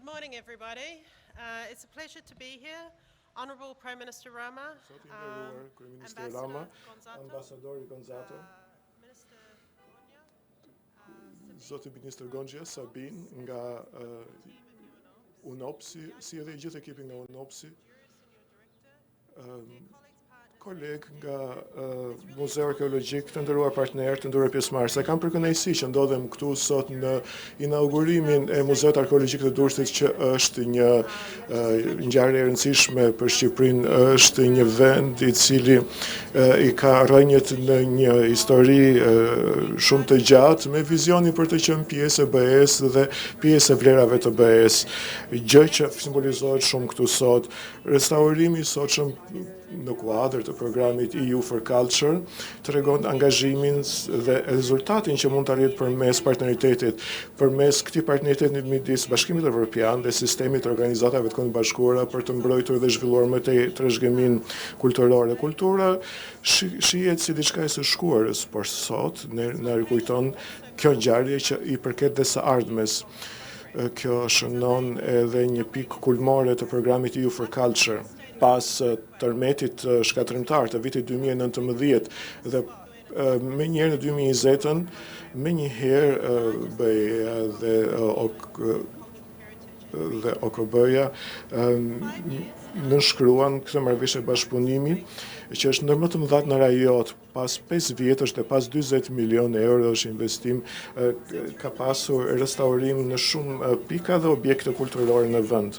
Good morning, everybody. It's a pleasure to be here. Honourable Prime Minister Rama, Ambassador Gonzato, Zoti Minister Gonja Sabin nga UNOPSI, si edhe gjithë ekipin nga UNOPSI, koleg nga Muzeu Arkeologjik, të nderuar partner, të nderuar pjesëmarrës. Kam për kënaqësi që ndodhem këtu sot në inaugurimin e Muzeut Arkeologjik të Durrësit, që është një ngjarje e rëndësishme për Shqipërinë, është një vend i cili i ka rrënjët në një histori shumë të gjatë, me vizionin për të qenë pjesë e BE-s dhe pjesë e vlerave të BE-s, gjë që simbolizohet shumë këtu sot. Restaurimi i sotshëm në kuadër të programit EU for Culture tregon angazhimin dhe rezultatin që mund të arrihet përmes partneritetit, përmes këtij partneriteti midis Bashkimit Evropian dhe sistemit të organizatave të Kombeve Bashkuara për të mbrojtur dhe zhvilluar më tej trashëgimin kulturore. Kultura shihet si diçka e së shkuarës, por sot na rikujton kjo ngjarje që i përket dhe së ardhmes. Kjo shënon edhe një pikë kulmore të programit EU for Culture. Pas tërmetit shkatrimtar të vitit 2019 dhe me njëherë në 2020-ën, me njëherë BE-ja dhe OKB-ja nënshkruan këtë marrëveshje bashkëpunimi, që është ndër më të mëdhat në rajon. Pas 5 vjetësh dhe pas 40 milion eurosh investim, ka pasur restaurim në shumë pika dhe objekte kulturore në vend.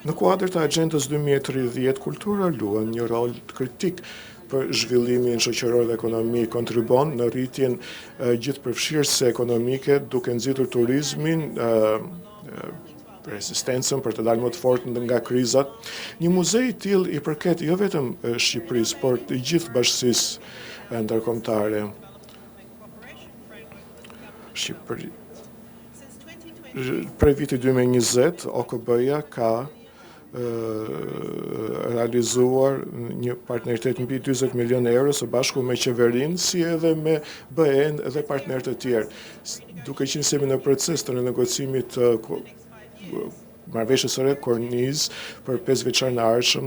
Në kuadër të agjendës 2030, kultura luan një rol kritik për zhvillimin shoqëror dhe ekonomik, kontribon në rritjen gjithëpërfshirëse ekonomike, duke nxitur turizmin, resistencën për të dalë më të fortë nga krizat. Një muze i tillë i përket jo vetëm Shqipërisë, por të gjithë bashkësisë ndërkombëtare. Shqipëri. Prej vitit 2020, OKB-ja ka realizuar një partneritet mbi 40 milion euro së bashku me qeverinë, si edhe me BE-n dhe partnerët e tjerë, duke qenë semi në proces të renegocimit të marrëveshjes së re Korniz për 5 vjeçar në ardhshëm.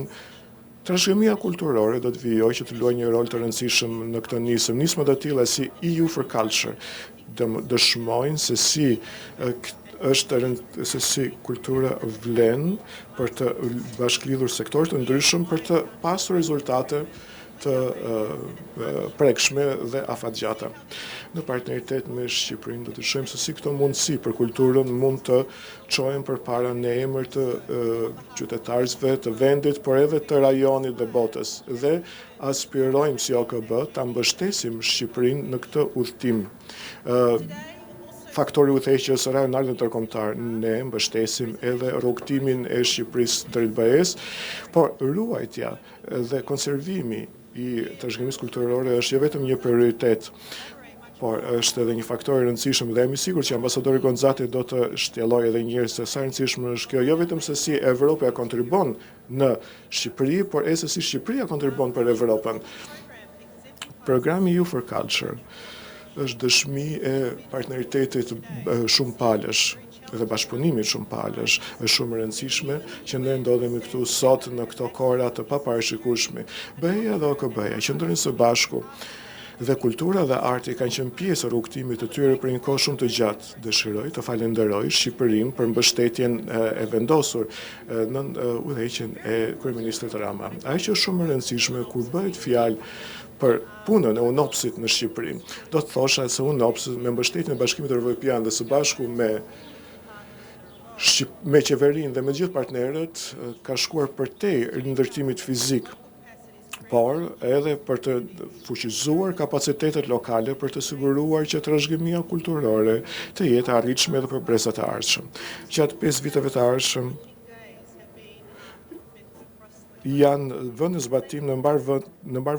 Trashëgimia kulturore do të vijojë që të luajë një rol të rëndësishëm në këtë nismë. Nisma të tilla si EU for Culture dëshmojnë se si kultura vlen për të bashkëlidhur sektorë të ndryshëm për të pasur rezultate të prekshme dhe afatgjata. Në partneritet me Shqipërinë do të shohim se si këto mundësi për kulturën mund të çohen përpara në emër të qytetarëve të vendit, por edhe të rajonit dhe botës. Dhe aspirojmë si OKB ta mbështesim Shqipërinë në këtë udhtim. Faktori udhëheqës rajonal dhe ndërkombëtar, ne mbështesim edhe rrugtimin e Shqipërisë drejt BE-s, por ruajtja dhe konservimi i trashëgimisë kulturore është jo vetëm një prioritet, por është edhe një faktor i rëndësishëm dhe jam i sigurt që ambasadori Gonzati do të shtjellojë edhe një herë se sa e rëndësishme është kjo, jo vetëm se si Evropa kontribon në Shqipëri, por edhe se si Shqipëria kontribon për Evropën. Programi EU for Culture është dëshmi e partneritetit shumë palësh dhe bashkëpunimit shumë palësh. Është shumë e rëndësishme që ne ndodhemi këtu sot në këto kohra të paparashikueshme. BE-ja dhe OKB-ja qëndrojnë së bashku dhe kultura dhe arti kanë qenë pjesë e rrugtimit të tyre për një kohë shumë të gjatë. Dëshiroj të falenderoj Shqipërinë për mbështetjen e vendosur në udhëheqjen e kryeministrit Rama. Ajo që është shumë e rëndësishme kur bëhet fjalë për punën e UNOPS-it në Shqipëri, do të thosha se UNOPS me mbështetjen e Bashkimit Evropian dhe së bashku me qeverinë dhe me gjithë partnerët ka shkuar përtej rindërtimit fizik, por edhe për të fuqizuar kapacitetet lokale për të siguruar që trashëgimia kulturore të jetë arritshme edhe për brezat e ardhshëm. Gjatë 5 viteve të ardhshëm janë vënë zbatim në mbar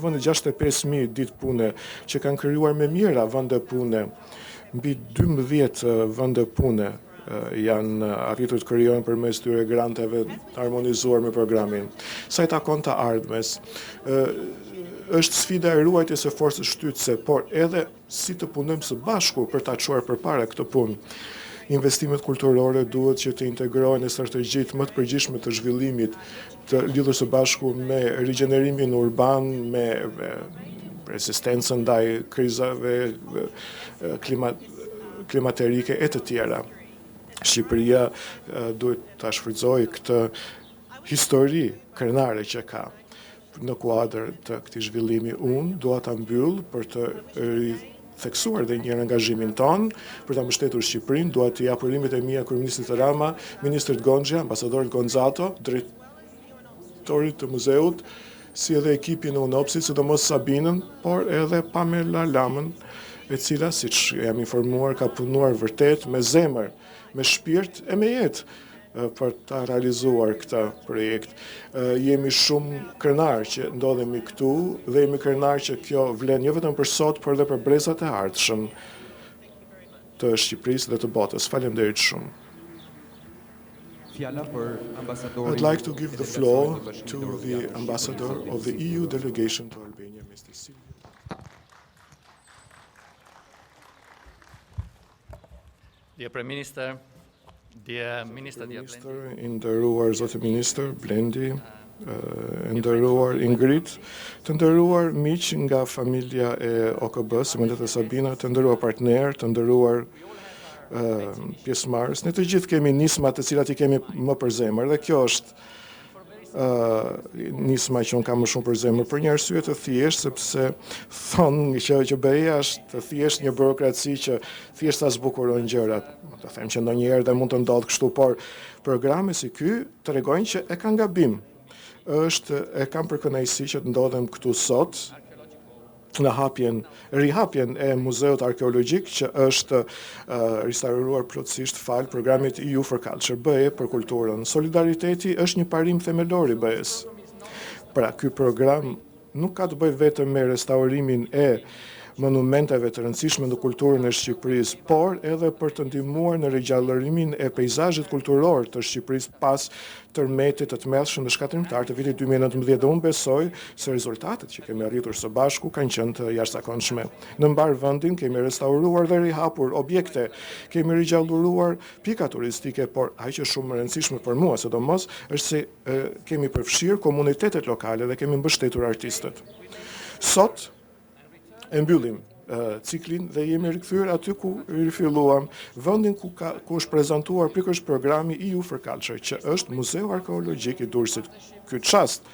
vend 65.000 ditë pune që kanë krijuar me mira vende pune. Mbi 12 vende pune janë arritur të krijohen përmes këtyre granteve të harmonizuar me programin. Sa i takon të ardhmes, është sfida e ruajtjes së forcës shtytëse, por edhe si të punojmë së bashku për ta çuar përpara këtë punë. investimet kulturore duhet që të integrohen në strategjitë më të përgjithshme të zhvillimit të lidhur së bashku me rigjenerimin urban, me rezistencën ndaj krizave klimaterike e të tjera. Shqipëria duhet ta shfrytëzojë këtë histori krenare që ka në kuadër të këtij zhvillimi. Unë dua ta mbyll për të theksuar dhe një angazhimin ton për ta mbështetur Shqipërinë. Dua të jap urimet e mia kryeministrit Rama, ministrit Gonxha, ambasadorit Gonzato, drejtorit të muzeut, si edhe ekipin e UNOPS-it, sidomos Sabinën, por edhe Pamela Lamën, e cila, siç jam informuar, ka punuar vërtet me zemër, me shpirt e me jetë për ta realizuar këtë projekt. Jemi shumë krenar që ndodhemi këtu dhe jemi krenar që kjo vlen jo vetëm për sot, por edhe për brezat e ardhshëm të Shqipërisë dhe të botës. Faleminderit shumë. I'd like to give the floor to the ambassador of the EU delegation to Albania, Mr. Silvio. Dear Prime Minister, dear Minister, dear Minister, nderuar Zoti Minister Blendi, nderuar Ingrid, të nderuar miq nga familja e OKB-s, Mendet e Sabina, të nderuar partner, të nderuar pjesëmarrës. Ne të gjithë kemi nisma të cilat i kemi më për zemër dhe kjo është nisma që unë kam më shumë për zemër për një arsye të thjeshtë, sepse thonë që BE-ja është të thjesht një burokraci që thjesht ta zbukuron gjërat. Të them që ndonjëherë dhe mund të ndodhë kështu, por programe si ky tregojnë që e kanë gabim. E kam për kënaqësi që të ndodhem këtu sot në rihapjen e muzeut arkeologjik që është restauruar plotësisht fal programit EU for Culture, BE për kulturën. Solidariteti është një parim themelor i BE-s. Pra, ky program nuk ka të bëjë vetëm me restaurimin e monumenteve të rëndësishme në kulturën e Shqipërisë, por edhe për të ndihmuar në rigjallërimin e peizazhit kulturor të Shqipërisë pas tërmetit të tmerrshëm dhe shkatrimtar të vitit 2019 dhe unë besoj se rezultatet që kemi arritur së bashku kanë qenë të jashtëzakonshme. Në mbar vendin kemi restauruar dhe rihapur objekte, kemi rigjalluruar pika turistike, por aq që shumë e rëndësishme për mua sidomos është se kemi përfshirë komunitetet lokale dhe kemi mbështetur artistët. Sot e mbyllim ciklin dhe jemi rikthyer aty ku rifilluam, vendin ku është prezantuar pikërisht programi EU for Culture, që është Muzeu Arkeologjik i Durrësit. Ky çast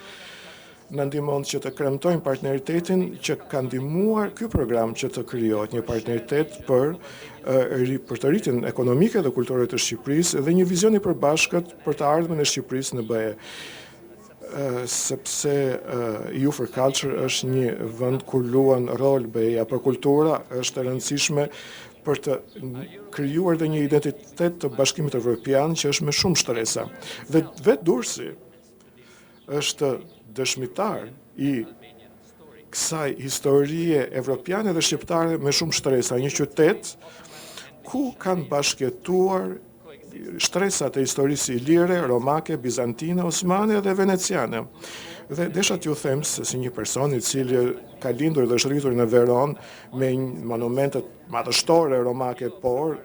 na ndihmon që të kremtojmë partneritetin që ka ndihmuar ky program që të krijohet një partneritet për të rritjen ekonomike dhe kulturore të Shqipërisë dhe një vizion i përbashkët për të ardhmen e Shqipërisë në BE. Sepse EU for Culture është një vend ku luan rol BE-ja për kultura, është e rëndësishme për të krijuar dhe një identitet të Bashkimit Evropian që është me shumë shtresa. Dhe vetë Durrësi është dëshmitar i kësaj historie evropiane dhe shqiptare me shumë shtresa, një qytet ku kanë bashkëtuar shtresat e historisë ilire, romake, bizantine, osmane dhe veneciane. Dhe desha t'ju them se si një person i cili ka lindur dhe është rritur në Veron me monumentet madhështore romake, por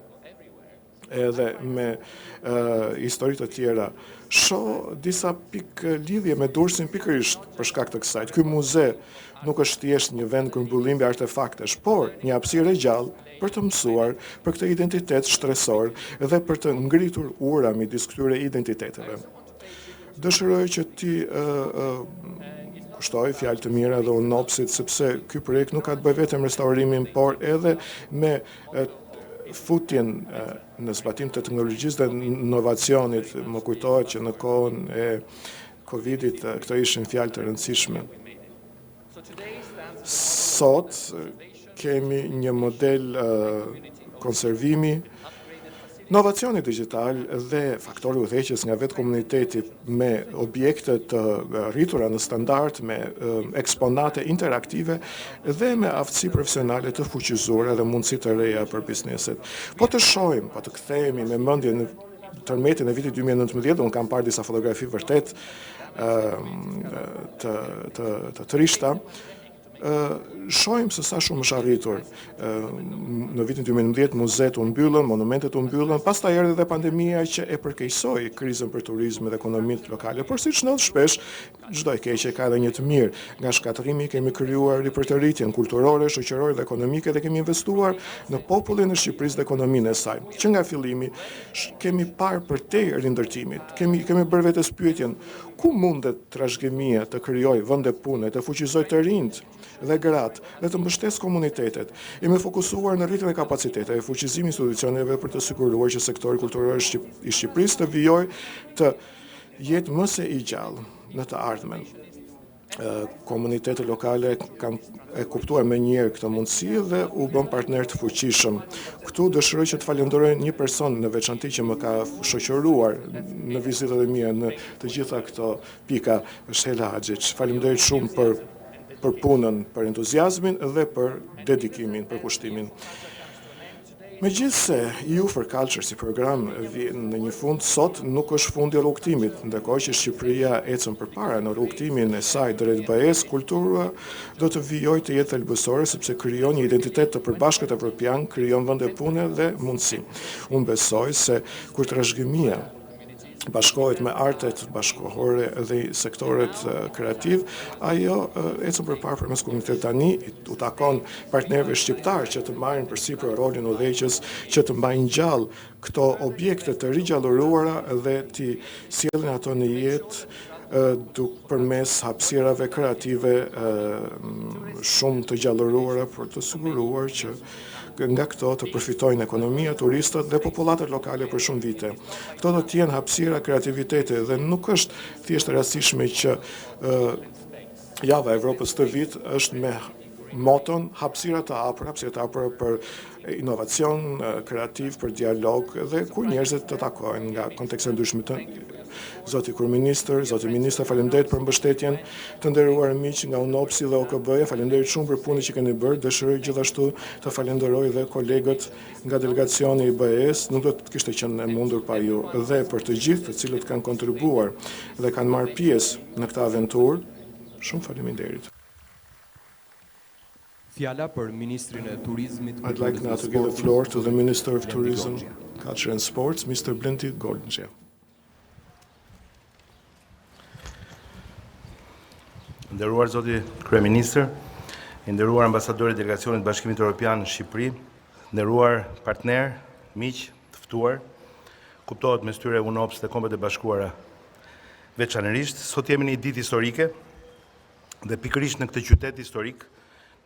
edhe me histori të tjera, shoh disa pikë lidhje me Durrësin pikërisht për shkak të kësaj. Ky muze nuk është thjesht një vend grumbullim i artefaktesh, por një hapësirë e gjallë për të mësuar për këtë identitet shtresor dhe për të ngritur ura midis këtyre identiteteve. Dëshiroj që ti kushtoj fjalë të mira dhe UNOPS-it, sepse ky projekt nuk ka të bëjë vetëm restaurimin, por edhe me futjen në zbatim të teknologjisë dhe inovacionit. Më kujtohet që në kohën e Covidit këto ishin fjalë të rëndësishme. Sot kemi një model konservimi, inovacioni digital dhe faktori udhëheqës nga vetë komuniteti me objekte të rritura në standard, me eksponate interaktive dhe me aftësi profesionale të fuqizuara dhe mundësi të reja për bizneset. Po të shohim, po të kthehemi me mendje në tërmetin e vitit 2019, unë kam parë disa fotografi vërtet të trishta, shohim se sa shumë është arritur. Në vitin 2019 muzeet u mbyllën, monumentet u mbyllën, pastaj erdhi dhe pandemia që e përkeqësoi krizën për turizmin dhe ekonominë lokale. Por siç ndodh shpesh, çdo e keqe ka edhe një të mirë. Nga shkatërimi kemi krijuar ripërtëritjen kulturore, shoqërore dhe ekonomike dhe kemi investuar në popullin e Shqipërisë dhe ekonominë e saj. Që nga fillimi kemi parë përtej rindërtimit, kemi bërë vetes pyetjen, ku mundet trashëgimia të krijojë vende pune, të fuqizojë të rinjt dhe gratë dhe të mbështesë komunitetet. Jemi fokusuar në rritjen e kapaciteteve, fuqizimin e institucioneve për të siguruar që sektori kulturor i Shqipërisë të vijojë të jetë më se i gjallë në të ardhmen. Komunitetet lokale kanë kuptuar më njëherë këtë mundësi dhe u bën partner të fuqishëm. Këtu dëshiroj që të falenderoj një person në veçantë që më ka shoqëruar në vizitat e mia në të gjitha këto pika, është Hela Haxhiç. Faleminderit shumë për punën, për entuziazmin dhe për dedikimin, për kushtimin. Megjithse EU for Culture si program vjen në një fund, sot nuk është fundi i rrugëtimit, ndërkohë që Shqipëria ecën përpara në rrugëtimin e saj drejt BE-s, kultura do të vijojë të jetë thelbësore sepse krijon një identitet të përbashkët evropian, krijon vende pune dhe mundësi. Unë besoj se kur trashëgimia bashkohet me artet bashkohore dhe sektoret kreativ, ajo ecën përpara përmes komunitetit tani, u takon partnerëve shqiptar që të marrin përsipër rolin udhëheqës, që të mbajnë gjallë këto objekte të rigjalluruara dhe të sjellin ato në jetë përmes hapësirave kreative shumë të gjallëruara për të siguruar që nga këto të përfitojnë ekonomia, turistët dhe popullatët lokale për shumë vite. Këto do të jenë hapësira kreativiteti dhe nuk është thjesht e rastishme që Java e Evropës të vit është me moton hapësira të hapura për inovacion kreativ, për dialog dhe kur njerëzit të takojnë nga kontekste ndryshme të Zoti Kryeministër, Zoti Ministër, faleminderit për mbështetjen, të nderuar miq nga UNOPS-i dhe OKB-ja, faleminderit shumë për punën që keni bërë. Dëshiroj gjithashtu të falenderoj dhe kolegët nga delegacioni i BE-s, nuk do të kishte qenë e mundur pa ju, dhe për të gjithë të cilët kanë kontribuar dhe kanë marrë pjesë në këtë aventurë. Shumë faleminderit. Fjala për Ministrin e Turizmit. I'd like now to give the floor to the Minister of Tourism, Culture and Sports, Mr. Blendi Gollxha. Nderuar Zoti Kryeministër, nderuar ambasadori i delegacionit të Bashkimit Evropian në Shqipëri, nderuar partner, miq, të ftuar, kuptohet mes tyre UNOPS dhe Kombet e Bashkuara. Veçanërisht, sot jemi në një ditë historike dhe pikërisht në këtë qytet historik,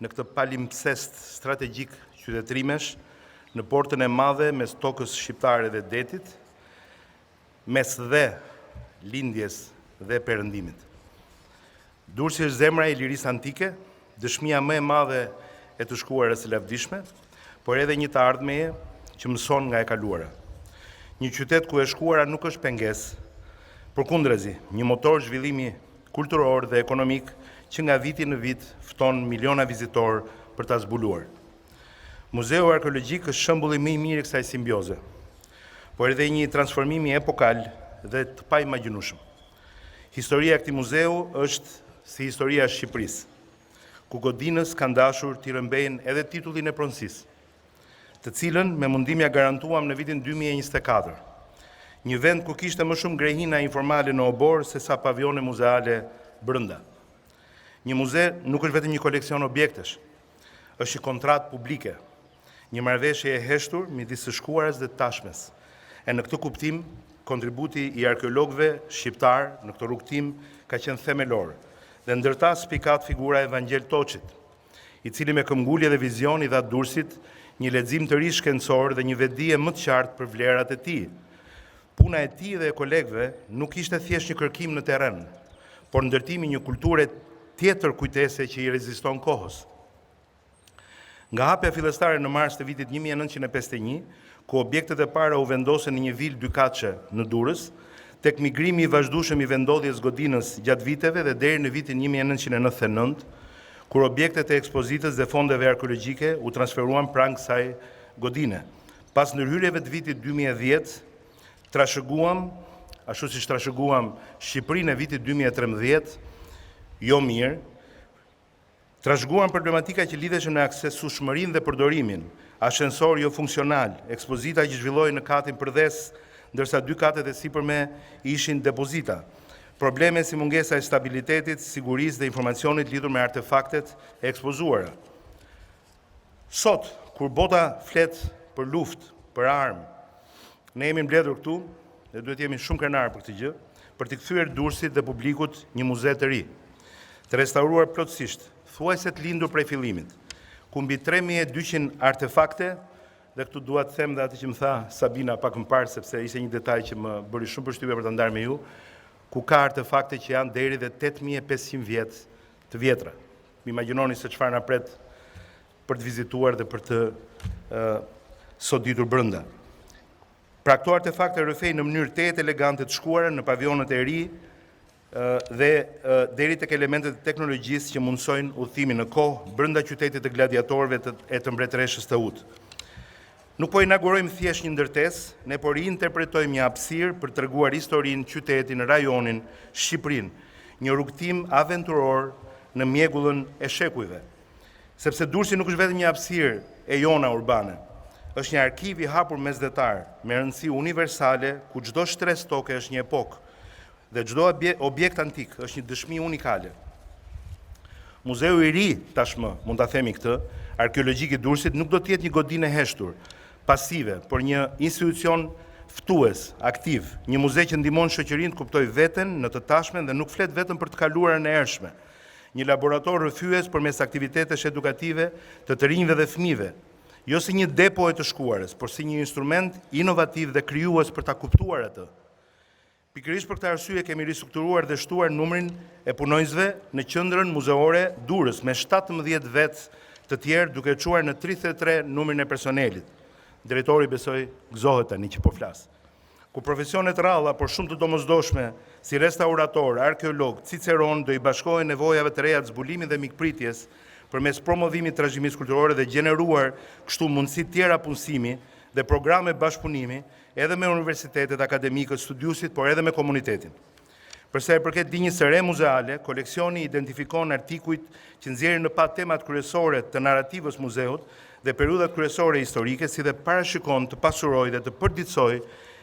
në këtë palimpsest strategjik qytetrimesh, në portën e madhe mes tokës shqiptare dhe detit, mes dhe lindjes dhe perëndimit. Durrësi është zemra e lirisë antike, dëshmia më e madhe e të shkuarës së lavdishme, por edhe një të ardhmeje që mëson nga e kaluara. Një qytet ku e shkuara nuk është pengesë, përkundrazi, një motor zhvillimi kulturor dhe ekonomik që nga viti në vit fton miliona vizitor për ta zbuluar. Muzeu arkeologjik është shembulli më i mirë i kësaj simbioze, por edhe një transformimi epokal dhe të paimagjinueshëm. Historia e këtij muzeu është si historia e Shqipërisë, ku godinës kanë dashur t'i rëmbejnë edhe titullin e pronësisë, të cilën me mundim ja garantuam në vitin 2024. Një vend ku kishte më shumë grehina informale në obor se sa pavione muzeale brenda. Një muze nuk është vetëm një koleksion objektesh, është një kontratë publike, një marrëveshje e heshtur midis së shkuarës dhe të tashmes. E në këtë kuptim, kontributi i arkeologëve shqiptar në këtë rrugtim ka qenë themelor dhe ndërta spikat figura Evangel Toçit, i cili me këmbgulje dhe vizion i dha Durrësit një lexim të ri shkencor dhe një vetdije më të qartë për vlerat e tij. Puna e tij dhe e kolegëve nuk ishte thjesht një kërkim në terren, por ndërtimi një kulture tjetër kujtese që i reziston kohës. Nga hapja fillestare në mars të vitit 1951, ku objektet e para u vendosën në një vilë dykatëshe në Durrës, tek migrimi i vazhdueshëm i vendodhjes godinës gjatë viteve dhe deri në vitin 1999, kur objektet e ekspozitës dhe fondeve arkeologjike u transferuan pranë kësaj godine. Pas ndërhyrjeve të vitit 2010, trashëguam, ashtu siç trashëguam Shqipërinë e vitit 2013, jo mirë, Trashëguan problematika që lidheshin me aksesueshmërinë dhe përdorimin, ashensor jo funksional, ekspozita që zhvilloi në katin përdes, ndërsa 2 katet e sipërme ishin depozita. Probleme si mungesa e stabilitetit, sigurisë dhe informacionit lidhur me artefaktet e ekspozuara. Sot, kur bota flet për luftë, për armë, ne jemi mbledhur këtu dhe duhet jemi shumë krenar për këtë gjë, për t'i kthyer Durrësit dhe publikut një muze të ri, të restauruar plotësisht, thuajse të lindur prej fillimit, ku mbi 3200 artefakte, dhe këtu dua të them dhe atë që më tha Sabina pak më parë, sepse ishte një detaj që më bëri shumë përshtypje për ta ndarë me ju, ku ka artefakte që janë deri dhe 8500 vjet të vjetra. Imagjinoni se çfarë na pret për të vizituar dhe për të sot ditur brenda. Pra këto artefakte rrëfej në mënyrë të elegante të shkuara në pavionet e ri dhe deri tek elementet e teknologjisë që mundsojnë udhëtimin në kohë brenda qytetit të gladiatorëve e të mbretëreshës të Ut. Nuk po inaugurojmë thjesht një ndërtesë, ne po riinterpretojmë një hapësirë për treguar historinë, qytetin, rajonin, Shqipërinë, një rrugtim aventuror në mjegullën e shekujve. Sepse Durrësi nuk është vetëm një hapësirë e jona urbane, është një arkiv i hapur mesdhetar, me rëndësi universale, ku çdo shtresë toke është një epokë dhe çdo objekt antik është një dëshmi unikale. Muzeu i ri tashmë, mund ta themi këtë, arkeologjik i Durrësit nuk do të jetë një godinë e heshtur, pasive, por një institucion ftues, aktiv, një muze që ndihmon shoqërinë të kuptojë veten në të tashmen dhe nuk flet vetëm për të kaluarën e ershme. Një laborator rrëfyes përmes aktivitetesh edukative të rinjve dhe fëmijëve, jo si një depo e të shkuarës, por si një instrument inovativ dhe krijues për ta kuptuar atë. Pikërisht për këtë arsye kemi ristrukturuar dhe shtuar numrin e punonjësve në qendrën muzeore Durrës me 17 vet të tjerë, duke çuar në 33 numrin e personelit. Drejtori besoj gëzohet tani që po flas. Ku profesionet ralla, por shumë të domosdoshme, si restaurator, arkeolog, ciceron, do i bashkohen nevojave të reja të zbulimit dhe mikpritjes përmes promovimit të trashëgimisë kulturore dhe gjeneruar kështu mundësi tjera punësimi dhe programe bashkëpunimi edhe me universitetet, akademikët, studiusit, por edhe me komunitetin. Përsa e përket dinjës së re muzeale, koleksioni identifikon artikujt që nxjerrin në pat temat kryesore të narrativës muzeut dhe periudhat kryesore historike, si dhe parashikon të pasuroj dhe të përditësoj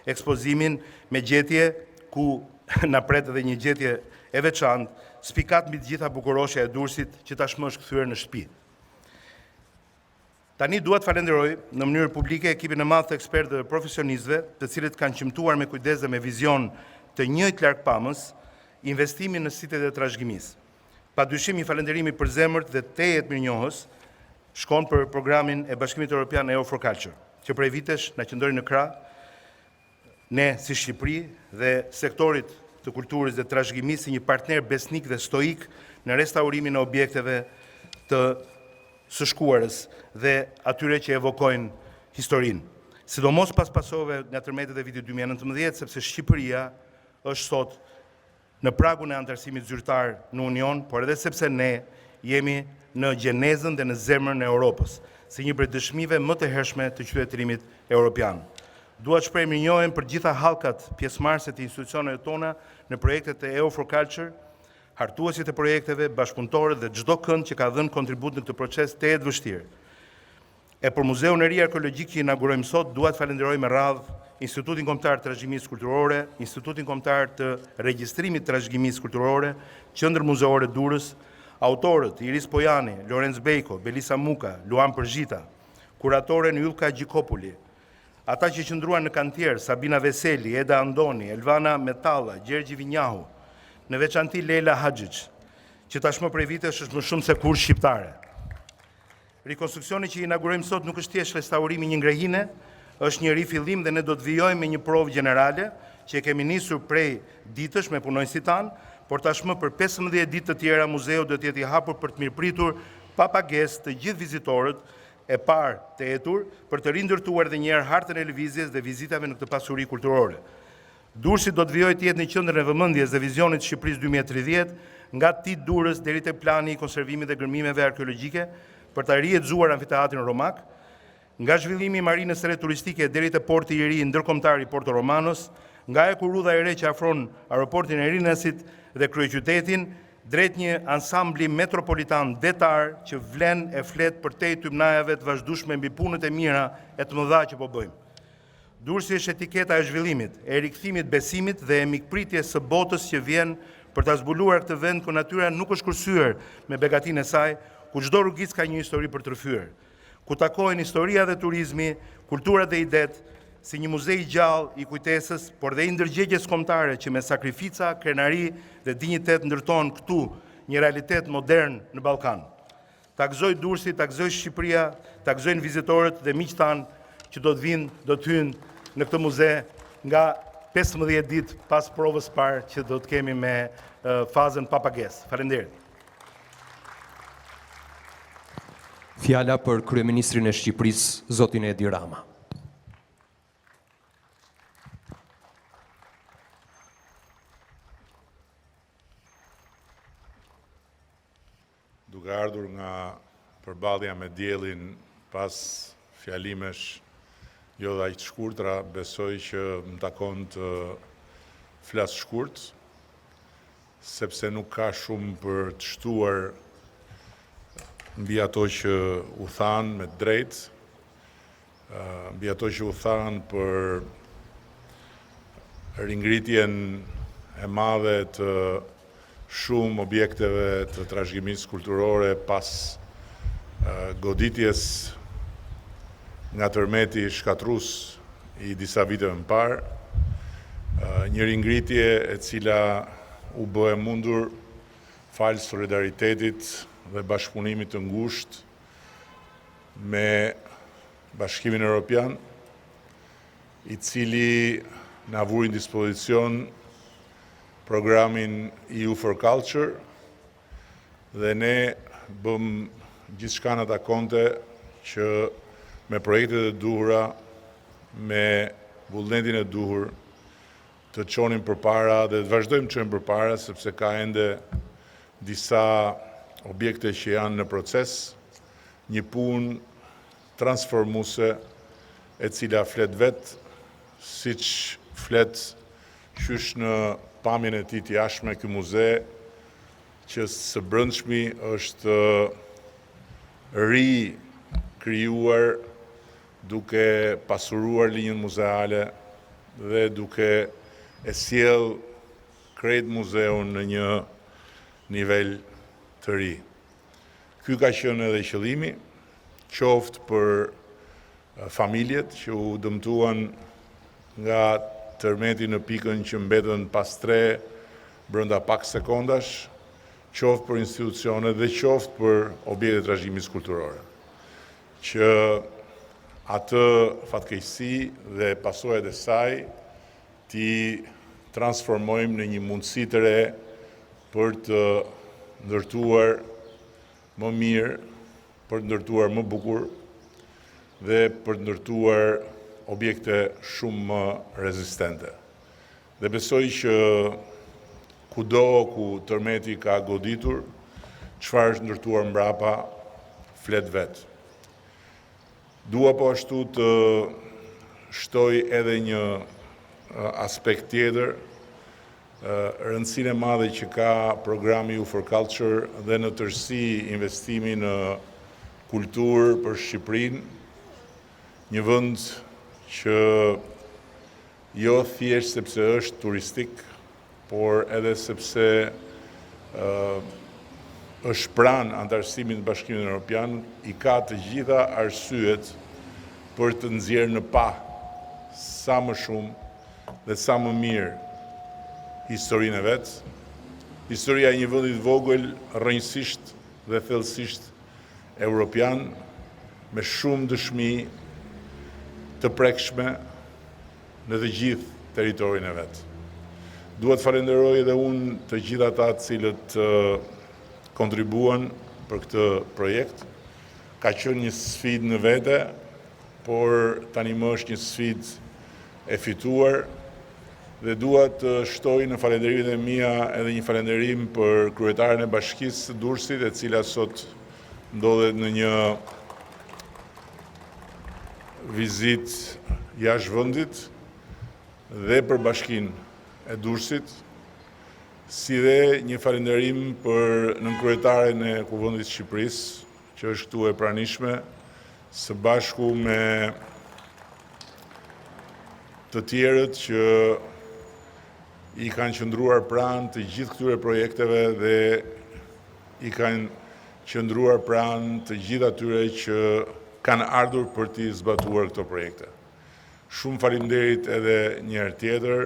ekspozimin me gjetje ku na pret edhe një gjetje e veçantë, spikat mbi të gjitha bukuroshja e Durrësit që tashmë është kthyer në shtëpi. Tani dua të falenderoj në mënyrë publike ekipin e madh të ekspertëve dhe profesionistëve, të cilët kanë qëmtuar me kujdes dhe me vizion të njëjtë largpamës investimin në sitet e trashëgimisë. Padyshim një falënderimi për zemërt dhe tejet mirënjohës shkon për programin e Bashkimit Evropian EU for Culture, që prej vitesh na qëndroi në krah ne si Shqipëri dhe sektorit të kulturës dhe trashëgimisë si një partner besnik dhe stoik në restaurimin e objekteve të së shkuarës dhe atyre që evokojnë historinë. Sidomos pas pasove nga tërmetet e vitit 2019, sepse Shqipëria është sot në pragun e antarësimit zyrtar në Union, por edhe sepse ne jemi në gjenezën dhe në zemrën e Europës, si një prej dëshmive më të hershme të qytetërimit europian. Dua të shpreh mirënjohjen për gjitha hallkat pjesëmarrëse të institucioneve tona në projektet e EU for Culture, hartuesit e projekteve, bashkëpunëtorët dhe çdo kënd që ka dhënë kontribut në këtë proces të vështirë. E për Muzeun e Ri Arkeologjik që inaugurojmë sot, dua të falenderoj me radhë Institutin Kombëtar të Trashëgimisë Kulturore, Institutin Kombëtar të Regjistrimit të Trashëgimisë Kulturore, Qendër Muzeore Durrës, autorët Iris Pojani, Lorenz Bejko, Belisa Muka, Luan Përzhita, kuratoren Ylka Gjikopuli, ata që qëndruan në kantier, Sabina Veseli, Eda Andoni, Elvana Metalla, Gjergji Vinjahu, në veçanti Leila Haxhiç, që tashmë prej vitesh është më shumë se kur shqiptare. Rekonstruksioni që inaugurojmë sot nuk është thjesht restaurimi një ngrehine, është një rifillim dhe ne do të vijojmë me një provë gjenerale që e kemi nisur prej ditësh me punonjësit tanë, por tashmë për 15 ditë të tjera muzeu do të jetë i hapur për të mirëpritur pa pagesë të gjithë vizitorët e parë të etur për të rindërtuar edhe një herë hartën e lëvizjes dhe vizitave në këtë pasuri kulturore. Durrësi do të vijojë të jetë në qendrën e vëmendjes dhe vizionit të Shqipërisë 2030, nga Tit Durrës deri te plani i konservimit dhe gërmimeve arkeologjike për ta riedzuar amfiteatrin romak, nga zhvillimi i marinës së re turistike deri te porti i ri ndërkombëtar i Porto Romanos, nga e kurudha e re që afron aeroportin e Rinasit dhe kryeqytetin, drejt një ansambli metropolitan detar që vlen e flet për te tymnajave të vazhdueshme mbi punët e mira e të mëdha që po bëjmë. Durrësi është etiketa e zhvillimit, e rikthimit besimit dhe e mikpritjes së botës që vjen për ta zbuluar këtë vend ku natyra nuk është kursyer me begatinë e saj, ku çdo rrugicë ka një histori për të rrëfyer, ku takohen historia dhe turizmi, kultura dhe idet, si një muze i gjallë i kujtesës, por dhe i ndërgjegjes kombëtare që me sakrifica, krenari dhe dinjitet ndërton këtu një realitet modern në Ballkan. Ta gëzoj Durrësi, ta gëzoj Shqipëria, ta gëzojnë vizitorët dhe miqtë tanë që do të vinë, do të hynë në këtë muze nga 15 ditë pas provës parë që do të kemi me fazën pa pagesë. Faleminderit. Fjala për Kryeministrin e Shqipërisë, zotin Edi Rama. Duke ardhur nga përballja me diellin pas fjalimesh jo dhe aq të shkurtra, besoj që më takon të flas shkurt, sepse nuk ka shumë për të shtuar mbi ato që u thanë me drejt, mbi ato që u thanë për ringritjen e madhe të shumë objekteve të trashëgimisë kulturore pas goditjes nga tërmeti shkatrus i disa viteve më parë, një ringritje e cila u bë e mundur falë solidaritetit dhe bashkëpunimit të ngushtë me Bashkimin Evropian, i cili na vuri në dispozicion programin EU for Culture dhe ne bëm gjithçka në takonte që me projektet e duhura, me vullnetin e duhur, të çonim përpara dhe të vazhdojmë të çojmë përpara sepse ka ende disa objekte që janë në proces, një punë transformuese e cila flet vetë, siç flet qysh në pamjen e tij të jashtme ky muze që së brendshmi është krijuar duke pasuruar linjën muzeale dhe duke e sjell krejt muzeun në një nivel të ri. Ky ka qenë edhe qëllimi, qoftë për familjet që u dëmtuan nga tërmeti në pikën që mbetën pas 3 brenda pak sekondash, qoftë për institucionet dhe qoftë për objekte trashëgimisë kulturore. Që atë fatkeqësi dhe pasojat e saj ti transformojmë në një mundësi të re për të ndërtuar më mirë, për të ndërtuar më bukur dhe për të ndërtuar objekte shumë më rezistente. Dhe besoj që kudo ku tërmeti ka goditur, çfarë është ndërtuar mbrapa, flet vetë. Dua po ashtu të shtoj edhe një aspekt tjetër, rëndësinë e madhe që ka programi EU for Culture dhe në tërësi investimi në kulturë për Shqipërinë, një vend që jo thjesht sepse është turistik, por edhe sepse është pranë antarësimit të Bashkimit Evropian, i ka të gjitha arsyet për të nxjerrë në pa sa më shumë dhe sa më mirë historinë e vet. Historia e një vendi të vogël, rrënjësisht dhe thellësisht evropian, me shumë dëshmi të prekshme në të gjithë territorin e vet. Dua të falenderoj edhe unë të gjithë ata të cilët kontribuan për këtë projekt. Ka qenë një sfidë në vete, por tani më është një sfidë e fituar dhe dua të shtoj në falënderimet e mia edhe një falënderim për kryetaren e Bashkisë së Durrësit, e cila sot ndodhet në një vizitë jashtë vendit, dhe për Bashkinë e Durrësit, si dhe një falënderim për nënkryetaren e Kuvendit të Shqipërisë, që është këtu e pranishme, së bashku me të tjerët që i kanë qëndruar pranë të gjithë këtyre projekteve dhe i kanë qëndruar pranë të gjithë atyre që kanë ardhur për t'i zbatuar këto projekte. Shumë faleminderit edhe një herë tjetër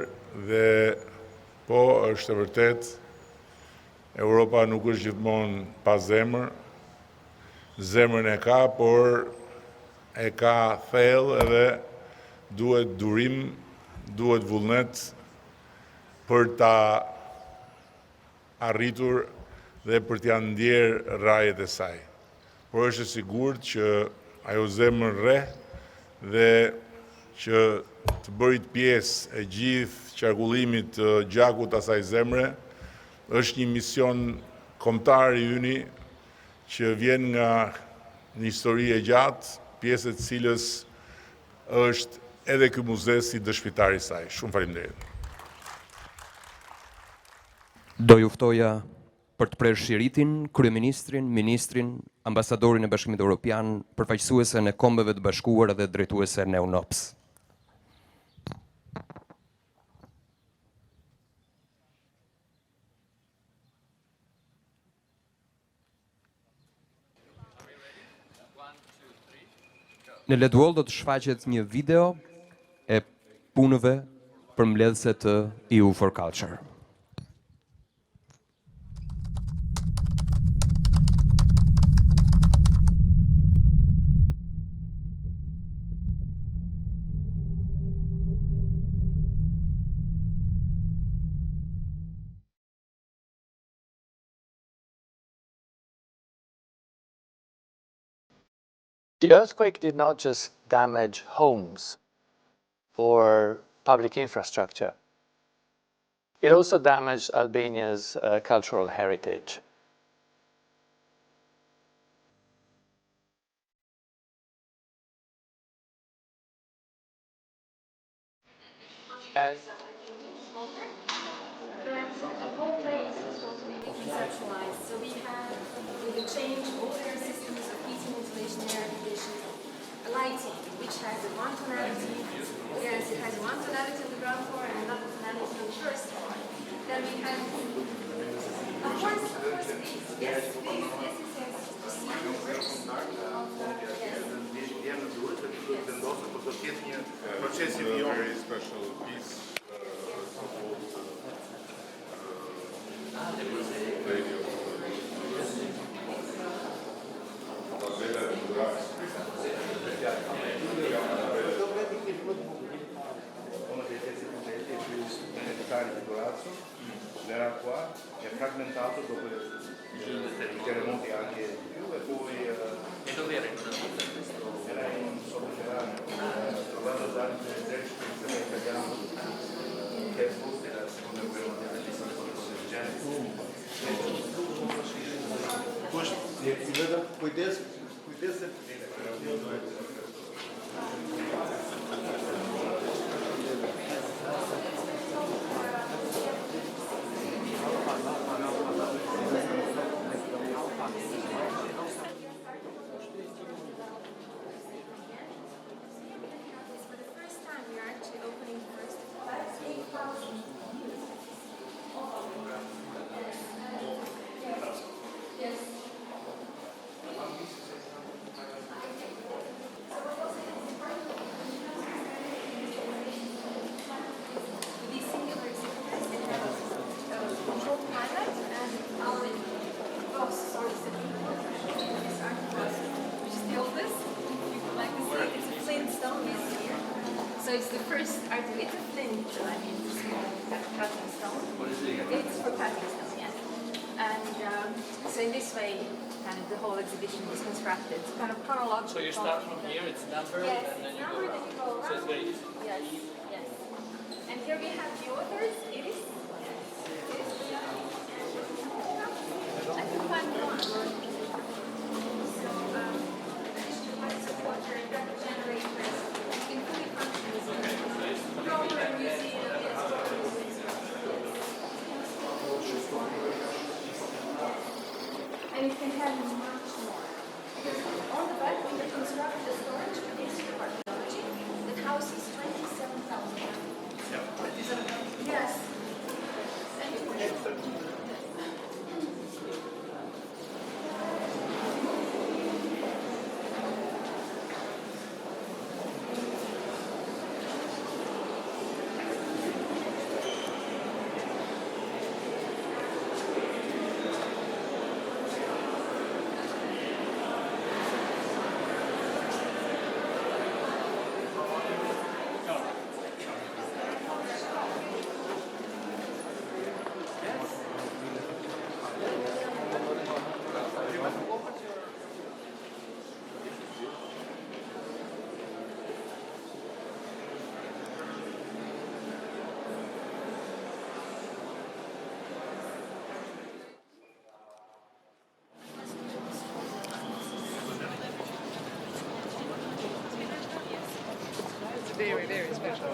dhe po është e vërtet, Europa nuk është gjithmonë pa zemër, zemrën e ka, por e ka thellë edhe duhet durim, duhet vullnet për ta arritur dhe për t'ja ndjerë rajet e saj. Por është e sigurt që ajo zemër re dhe që të bërit pjesë e gjithë qarkullimit të gjakut asaj zemre është një mision kombëtar i yni që vjen nga një histori e gjatë, pjesë e cilës është edhe ky muze si dëshmitar i saj. Shumë faleminderit. Do ju ftoja për të prerë shiritin, kryeministrin, ministrin, ambasadorin e Bashkimit Evropian, përfaqësuesen e Kombeve të Bashkuara dhe drejtuesen e UNOPS. Në Ledwall do të shfaqet një video e punëve për mbledhëse të EU for Culture. The earthquake did not just damage homes or public infrastructure. It also damaged Albania's cultural heritage. And conceptualized. So we will change all their systems of heating, ventilation, air conditioning, lighting, which has a one tonality. Yes, it has one tonality on the ground floor and another tonality on the first floor. Then we have, of course, these. Yes, this is a procedure works. Very special piece. Uno dei pezzi più belli e più identitari di Corazzo, verrà qua, è frammentato dopo i terremoti anche di più e poi E dove era in una vita questo? era in un sotterraneo, trovato durante l'esercito italiano che è fuori dalla seconda guerra mondiale, ci sono cose del genere. Kujdes For the first time, we are actually opening the first. Yes. These singular exhibitors, they have a controlled pilot and our boss, sorry, this archibald, which is the oldest. You would like to see, it's a flint stone is here. So it's the first article, it's a flint, I mean, it's a small cutting stone. It's for cutting stone, yes. And so in this way, kind of the whole exhibition was constructed, kind of chronological. so you start from here, it's numbered, Yes, and then it's you go numbered around. and you go So it's around. very easy. Yes, yes. And here we have the authors, Iris. I can find one. So, additional light supporter, rapid generators, in fully functional program museum, yes, program museum. can have much more. Because on the back, we have constructed a storage for the Institute of Archaeology that houses 27,000. Yes. Very, very special.